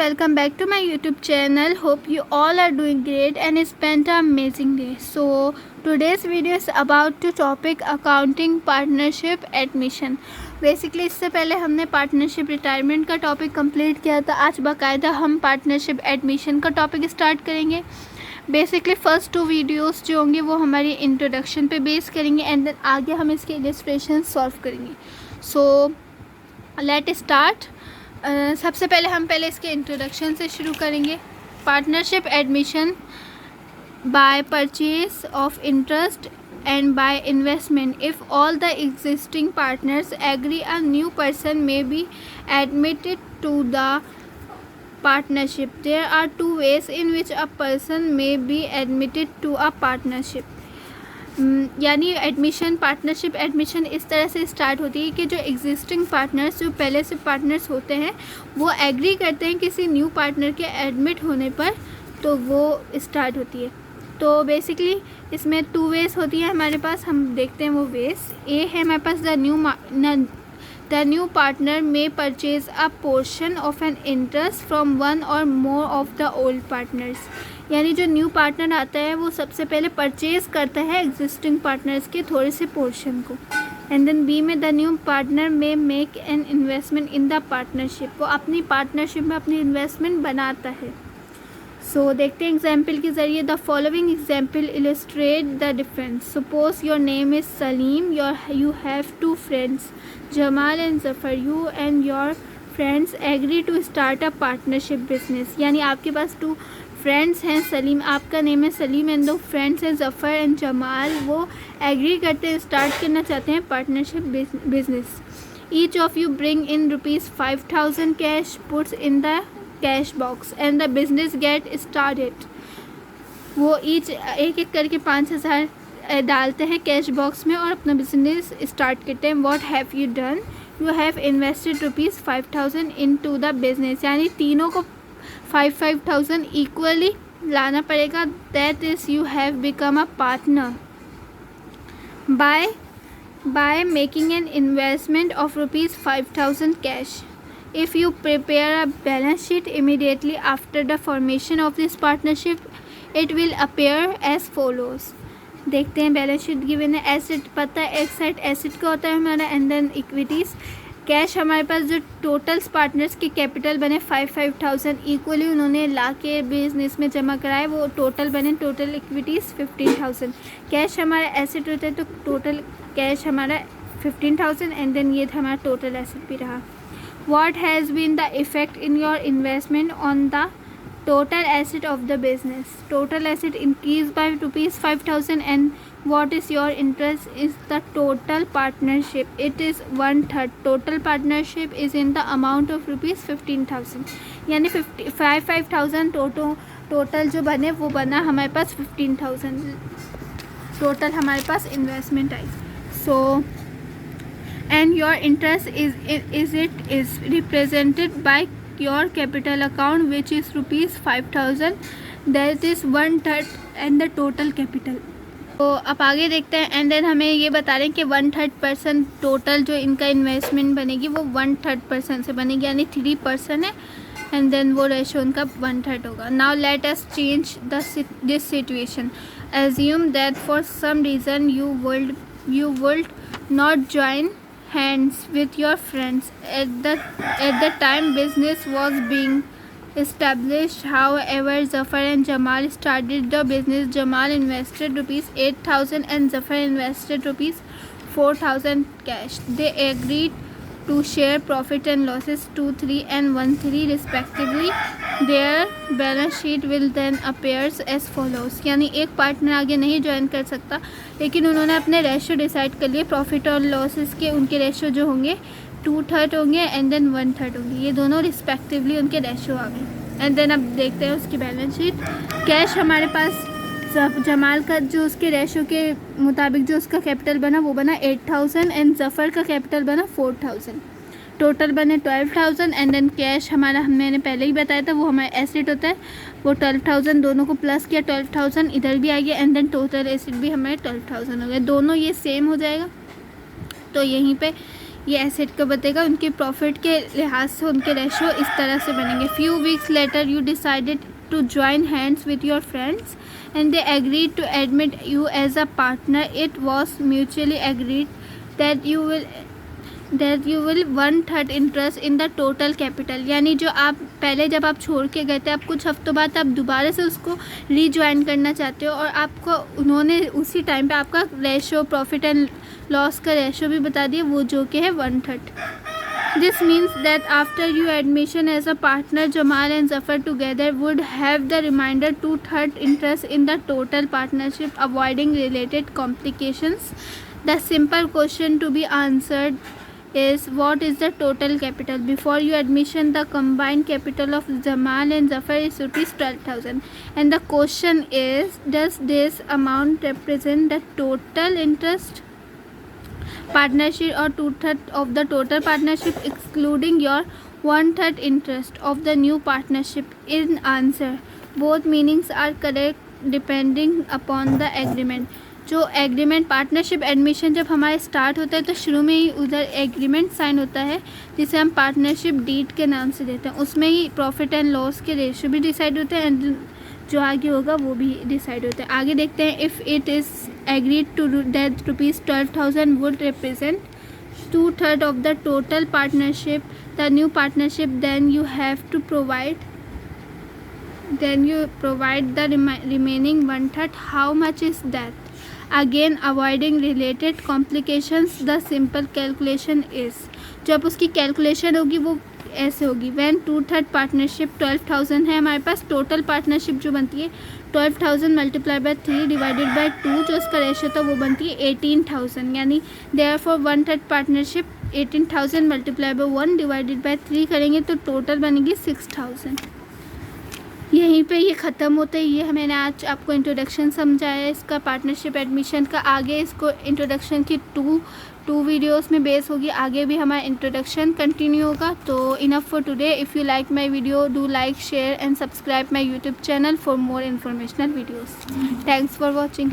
welcome back to my YouTube channel. Hope you all are doing great and spent an amazing day. So today's video is about the topic accounting partnership admission. Basically इससे पहले हमने partnership retirement का topic complete किया था. आज बाकायदा हम partnership admission का टॉपिक स्टार्ट करेंगे. बेसिकली फ़र्स्ट 2 वीडियोस जो होंगे वो हमारी इंट्रोडक्शन पे बेस करेंगे एंड देन आगे हम इसके इलस्ट्रेशन सॉल्व करेंगे. So let start. सबसे पहले इसके इंट्रोडक्शन से शुरू करेंगे. Partnership admission by purchase of interest and by investment. If all the existing partners agree, a new person may be admitted to the partnership. There are 2 ways in which a person may be admitted to a partnership. यानी admission partnership admission इस तरह से start होती है कि जो existing partners जो पहले से पार्टनर्स होते हैं वो एग्री करते हैं किसी न्यू पार्टनर के एडमिट होने पर, तो वो स्टार्ट होती है. तो बेसिकली इसमें 2 वेज होती है हमारे पास. हम देखते हैं वो वेज. ए है हमारे पास द न्यू पार्टनर में purchase a portion of an interest from one or more of the old partners. यानी जो न्यू पार्टनर आता है वो सबसे पहले परचेज करता है एग्जिस्टिंग पार्टनर्स के थोड़े से पोर्शन को. एंड देन बी में द न्यू पार्टनर में make an investment in the partnership. वो अपनी पार्टनरशिप में अपनी इन्वेस्टमेंट बनाता है. सो देखते हैं एग्जाम्पल के ज़रिए. The following example illustrate the difference. Suppose your name is Salim. You have 2 friends Jamal and Jafar. You and your friends agree to start a partnership business. यानी आपके पास 2 फ्रेंड्स हैं. सलीम, आपका नेम है सलीम एंड 2 फ्रेंड्स हैं जफ़र एंड जमाल. वो एग्री करते हैं, स्टार्ट करना चाहते हैं partnership business. Each of you bring in ₹5,000 cash, puts in the cash box and the business get started. वो ईच एक करके 5,000 डालते हैं कैश बॉक्स में और अपना बिजनेस स्टार्ट करते हैं. What have you done? You have invested ₹5,000 in to the business. यानी तीनों को 5,000 इक्वली लाना पड़ेगा. That is you have become a partner by making an investment of ₹5,000 cash. If you prepare a balance sheet immediately after the formation of this partnership, it will appear as follows. देखते हैं balance sheet given है. Asset पता है, एक side asset का होता है हमारा एंड देन इक्विटीज़. कैश हमारे पास जो टोटल्स पार्टनर्स के कैपिटल बने 5,000 इक्वली उन्होंने ला के बिजनेस में जमा कराए, वो टोटल बने. Total equities 15,000. कैश हमारा एसेट होता है तो टोटल कैश हमारा 15,000 एंड देन ये हमारा टोटल एसेट भी रहा. What has been the effect in your investment on the total asset of the business? Total asset increased by ₹5,000 and what is your interest is the total partnership. It is 1/3. Total partnership is in the amount of ₹15,000. यानी 5,000 total जो बने वो बना हमारे पास 15,000 total हमारे पास investment आई. So and your interest is represented by your capital account which is ₹5,000. that is 1/3 and the total capital. तो अब आगे देखते हैं. एंड देन हमें ये बता रहे हैं कि 1/3% टोटल जो इनका इन्वेस्टमेंट बनेगी वो 1/3% से बनेगी. यानी 3% है एंड देन वो रेशो उनका 1/3 होगा. Now let us change this situation. Assume that for some reason you would not join hands with your friends at the time business was being established. However, Zafar and Jamal started the business. Jamal invested ₹8,000 and Zafar invested ₹4,000 cash. They agreed to share profit and losses 2/3 and 1/3 respectively. Their balance sheet will then appears as follows. यानी एक partner आगे नहीं join कर सकता लेकिन उन्होंने अपने ratio decide कर लिए. प्रॉफिट और लॉसेस के उनके रेशो जो होंगे 2/3 होंगे एंड देन 1/3 होंगे. ये दोनों रिस्पेक्टिवली उनके रेशो आ गए. एंड देन अब देखते हैं उसकी बैलेंस शीट. कैश हमारे पास जमाल का जो उसके रेशो के मुताबिक जो उसका कैपिटल बना वो बना 8,000 एंड जफ़र का कैपिटल बना 4,000. टोटल बने 12,000 एंड देन कैश हमारा मैंने पहले ही बताया था वो हमारा एसेट होता है. वो 12,000 दोनों को प्लस किया, 12,000 इधर भी आ गया एंड देन टोटल एसेट भी हमारे 12,000 हो गया. दोनों ये सेम हो जाएगा. तो यहीं पे ये एसेट को बताएगा, उनके प्रॉफिट के लिहाज से उनके रेशो इस तरह से बनेंगे। Few weeks later you decided to join hands with your friends and they agreed to admit you as a partner. It was mutually agreed that you will 1/3 interest in the total capital। यानी जो आप पहले जब आप छोड़ के गए थे, आप कुछ हफ्तों बाद आप दोबारा से उसको रीज्वाइन करना चाहते हो और आपको उन्होंने उसी टाइम पे आपका रेशो, प्रॉफिट एंड लॉस का रेशो भी बता दिया, वो जो कि है 1/3। This means that after your admission as a partner, Jamal and Zafar together would have the remainder 2/3 interest in the total partnership, avoiding related complications. The simple question to be answered is, what is the total capital? Before your admission, the combined capital of Jamal and Zafar is rupees 12,000. And the question is, does this amount represent the total interest partnership or 2/3 of the total partnership, excluding your 1/3 interest of the new partnership? In answer, both meanings are correct depending upon the agreement. जो agreement, partnership admission जब हमारे start होता है तो शुरू में ही उधर agreement sign होता है जिसे हम पार्टनरशिप डीड के नाम से देते हैं। उसमें ही प्रॉफिट एंड लॉस के रेशियो भी डिसाइड होते हैं एंड जो आगे होगा वो भी डिसाइड होता है। आगे देखते हैं। If it is agreed to that rupees 12,000 would represent 2/3 of the total partnership, the new partnership, then you provide the remaining 1/3. How much is that? Again, avoiding related complications, the simple calculation is, जब उसकी calculation होगी वो ऐसे होगी। Van 2/3 partnership 12,000 है हमारे पास, total partnership जो बनती है 12,000 मल्टीप्लाई बाय 3 डिवाइडेड बाय 2, जो उसका रेशियो था वो बनती है 18,000। यानी therefore 1/3 partnership 18,000 multiply by 1 divided by 3 करेंगे तो टोटल बनेगी 6,000। यहीं पे ये ख़त्म होता है। ये मैंने आज आपको इंट्रोडक्शन समझाया है इसका, पार्टनरशिप एडमिशन का। आगे इसको इंट्रोडक्शन की टू वीडियोस में बेस होगी, आगे भी हमारा इंट्रोडक्शन कंटिन्यू होगा। तो enough for today. If you like my video, do like, share and subscribe my YouTube channel for more informational videos. Thanks for watching.